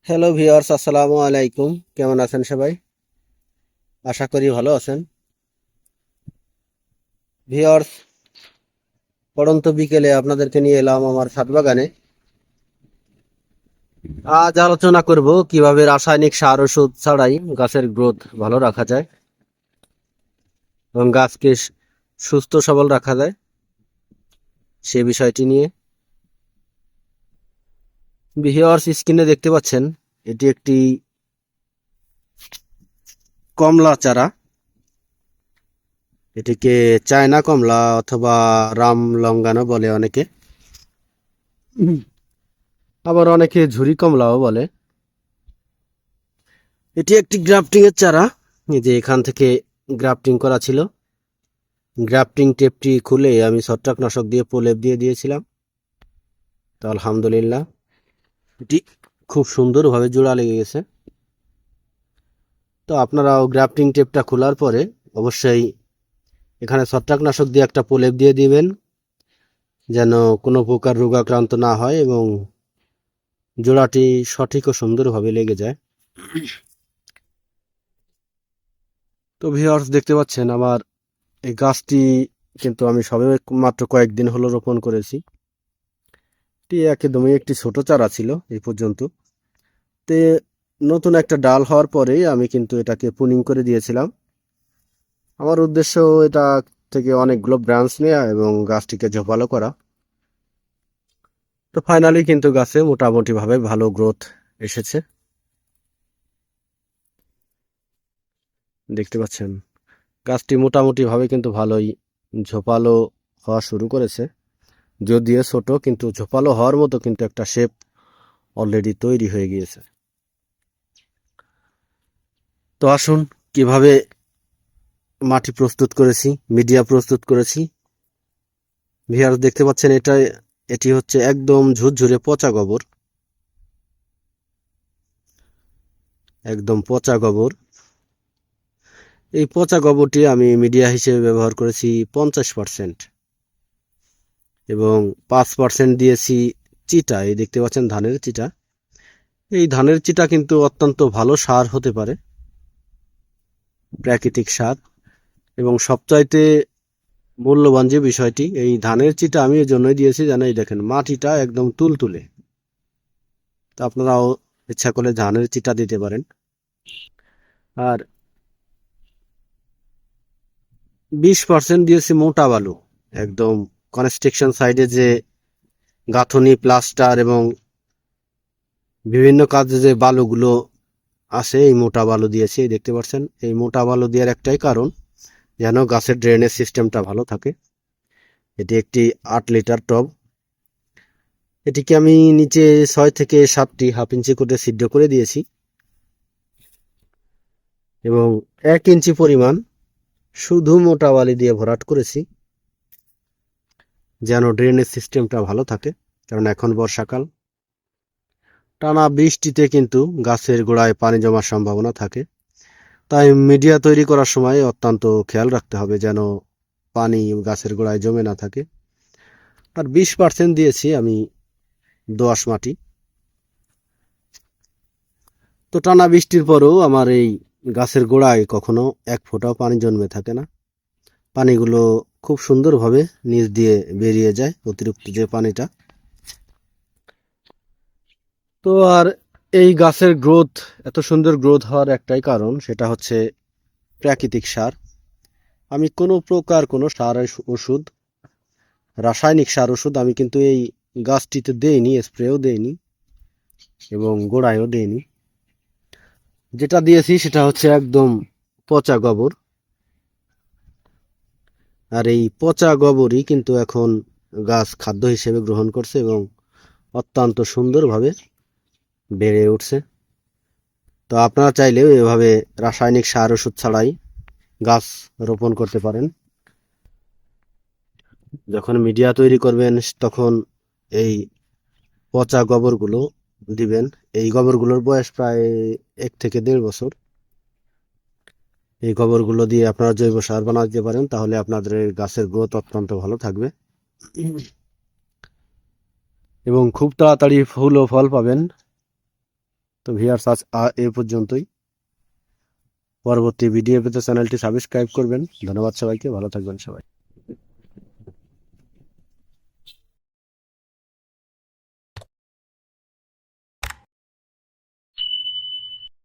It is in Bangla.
হ্যালো ভিউয়ার্স, আসসালামু আলাইকুম। কেমন আছেন সবাই? আশা করি ভালো আছেন। ভিউয়ার্স, পড়ন্ত বিকেলে আপনাদেরকে নিয়ে এলাম আমার ছাদ বাগানে। আজ আলোচনা করব কিভাবে রাসায়নিক সার ওষুধ ছাড়াই গাছের গ্রোথ ভালো রাখা যায় এবং গাছকে সুস্থ সবল রাখা যায় সে বিষয়টি নিয়ে। ভিউয়ার্স, স্ক্রিনে দেখতে পাচ্ছেন এটি একটি কমলা চারা। এটিকে চায়না কমলা অথবা রাম লঙ্গানো বলে অনেকে, আবার অনেকে ঝুরি কমলাও বলে। এটি একটি গ্রাফটিং এর চারা। এই যে এখান থেকে গ্রাফটিং করা ছিল। গ্রাফটিং টেপটি খুলে আমি ছত্রাকনাশক দিয়ে প্রলেপ দিয়ে দিয়েছিলাম। তো আলহামদুলিল্লাহ এটি খুব সুন্দরভাবে জোড়া লেগে গেছে। তো আপনারাও গ্রাফটিং টেপটা খোলার পরে অবশ্যই এখানে ছত্রাকনাশক দিয়ে একটা প্রলেপ দিয়ে দিবেন, যেন কোনো প্রকার রোগাক্রান্ত না হয় এবং জোড়াটি সঠিক ও সুন্দরভাবে লেগে যায়। তো ভিউয়ার্স, দেখতে পাচ্ছেন আমার এই গাছটি কিন্তু আমি সবে মাত্র কয়েকদিন হলো রোপণ করেছি। এটি একদমই একটি ছোট চারা ছিল এই পর্যন্ত। তে নতুন একটা ডাল হওয়ার পরেই আমি কিন্তু এটাকে পুনিং করে দিয়েছিলাম। আমার উদ্দেশ্য এটা থেকে অনেকগুলো ব্রাঞ্চ নেওয়া এবং গাছটিকে ঝোপালো করা। তো ফাইনালি কিন্তু গাছে মোটামুটি ভাবে ভালো গ্রোথ এসেছে, দেখতে পাচ্ছেন। গাছটি মোটামুটি ভাবে কিন্তু ভালোই ঝোপালো হওয়া শুরু করেছে, যদিও ছোট কিন্তু ঝোপালো হওয়ার মতো কিন্তু একটা শেপ অলরেডি তৈরি হয়ে গিয়েছে। তো আসুন কিভাবে মাটি প্রস্তুত করেছি, মিডিয়া প্রস্তুত করেছি। ভিউয়ার্স, দেখতে পাচ্ছেন এটি হচ্ছে একদম ঝুরঝুরে পচা গোবর, একদম পচা গোবর। এই পচা গোবরটি আমি মিডিয়া হিসেবে ব্যবহার করেছি 50% এবং 5% দিয়েছি চিটা। এই দেখতে পাচ্ছেন ধানের চিটা। এই ধানের চিটা কিন্তু অত্যন্ত ভালো সার হতে পারে, প্রাকৃতিক সার। এবং সবচাইতে মূল্যবান যে বিষয়টি, এই ধানের চিটা আমি এই জন্যই দিয়েছি যেন এই দেখেন মাটিটা একদম তুলতুলে। তো আপনারাও ইচ্ছা করলে ধানের চিটা দিতে পারেন। আর 20% দিয়েছি মোটা বালু, একদম কনস্ট্রাকশন সাইডে যে গাঁথনি, প্লাস্টার এবং বিভিন্ন কাজে যে বালুগুলো আসে, এই মোটা বালু দিয়েছি। দেখতে পাচ্ছেন এই মোটা বালু দেওয়ার একটাই কারণ, যেন গাছের ড্রেনেজ সিস্টেমটা ভালো থাকে। এটি একটি 8 লিটার টব। এটিকে আমি নিচে 6 থেকে 7টি হাফ ইঞ্চি করে ছিদ্র করে দিয়েছি এবং 1 ইঞ্চি পরিমাণ শুধু মোটা বালি দিয়ে ভরাট করেছি, যেন ড্রেনেজ সিস্টেমটা ভালো থাকে। কারণ এখন বর্ষাকাল, টানা বৃষ্টিতে কিন্তু গাছের গোড়ায় পানি জমার সম্ভাবনা থাকে। তাই মিডিয়া তৈরি করার সময় অত্যন্ত খেয়াল রাখতে হবে যেন পানি গাছের গোড়ায় জমে না থাকে। আর 20% দিয়েছি আমি দোআঁশ মাটি। তো টানা বৃষ্টির পরেও আমার এই গাছের গোড়ায় কখনো এক ফোঁটাও পানি জন্মে থাকে না। পানিগুলো খুব সুন্দরভাবে নিচ দিয়ে বেরিয়ে যায়, অতিরিক্ত যে পানিটা। তো আর এই গাছের গ্রোথ, এত সুন্দর গ্রোথ হওয়ার একটাই কারণ, সেটা হচ্ছে প্রাকৃতিক সার। আমি কোনো প্রকার কোনো সার ওষুধ, রাসায়নিক সার ওষুধ আমি কিন্তু এই গাছটিতে দেইনি, স্প্রেও দেইনি এবং গোড়ায়ও দেইনি। যেটা দিয়েছি সেটা হচ্ছে একদম পচা গোবর। আর এই পচা গোবরই কিন্তু এখন গাছ খাদ্য হিসেবে গ্রহণ করছে এবং অত্যন্ত সুন্দরভাবে বেড়ে উঠছে। তো আপনারা চাইলেও এভাবে রাসায়নিক সার ওষুধ ছাড়াই গাছ রোপণ করতে পারেন। যখন মিডিয়া তৈরি করবেন তখন এই পচা গোবরগুলো দিবেন। এই গোবরগুলোর বয়স প্রায় 1 থেকে 1.5 বছর। এই গোবরগুলো দিয়ে আপনারা জৈব সার বানাতে পারেন, তাহলে আপনাদের গাছের গ্রোথ অত্যন্ত ভালো থাকবে এবং খুব তাড়াতাড়ি ফুল ও ফল পাবেন। তো ভিউয়ার্স আজ এ পর্যন্তই। পরবর্তী ভিডিও পেতে চ্যানেলটি সাবস্ক্রাইব করবেন। ধন্যবাদ সবাইকে, ভালো থাকবেন সবাই।